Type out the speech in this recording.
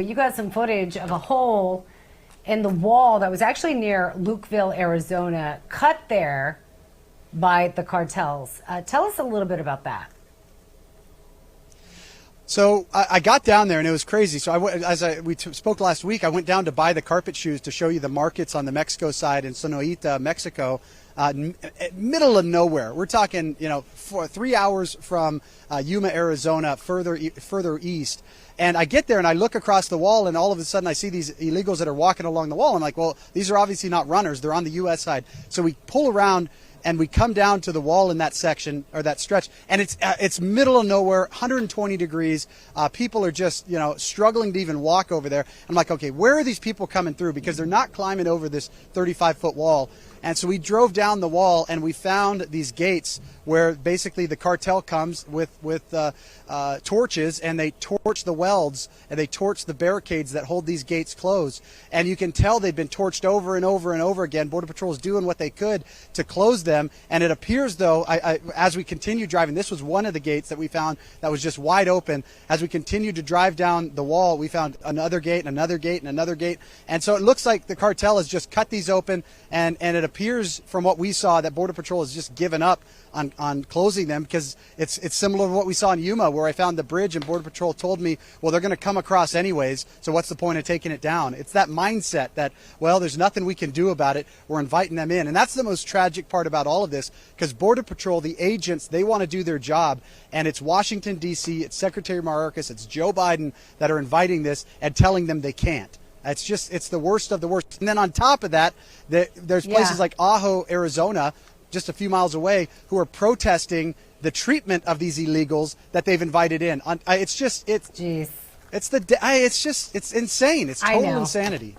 You got some footage of a hole in the wall that was actually near Lukeville, Arizona, cut there by the cartels. Tell us a little bit about that. So I got down there and it was crazy. So we spoke last week, I went down to buy the carpet shoes to show you the markets on the Mexico side in Sonoita, Mexico, middle of nowhere. We're talking, 3 hours from Yuma, Arizona, further east. And I get there and I look across the wall and all of a sudden I see these illegals that are walking along the wall. I'm like, well, these are obviously not runners. They're on the U.S. side. So we pull around and we come down to the wall in that section or that stretch, and it's middle of nowhere, 120 degrees. People are just struggling to even walk over there. I'm like, okay, where are these people coming through? Because they're not climbing over this 35-foot wall. And so we drove down the wall and we found these gates where basically the cartel comes with torches, and they torch the welds and they torch the barricades that hold these gates closed. And you can tell they've been torched over and over and over again. Border Patrol is doing what they could to close them. And it appears, though, as we continue driving, this was one of the gates that we found that was just wide open. As we continued to drive down the wall, we found another gate and another gate and another gate. And so it looks like the cartel has just cut these open, and it appears from what we saw that Border Patrol has just given up on closing them, because it's similar to what we saw in Yuma, where I found the bridge and Border Patrol told me, well, they're going to come across anyways, so what's the point of taking it down? It's that mindset that, well, there's nothing we can do about it. We're inviting them in. And that's the most tragic part about all of this, because Border Patrol, the agents, they want to do their job, and it's Washington, D.C., it's Secretary Mayorkas, it's Joe Biden that are inviting this and telling them they can't. It's the worst of the worst. And then on top of that, there's places like Ajo, Arizona, just a few miles away, who are protesting the treatment of these illegals that they've invited in. It's insane. It's total insanity.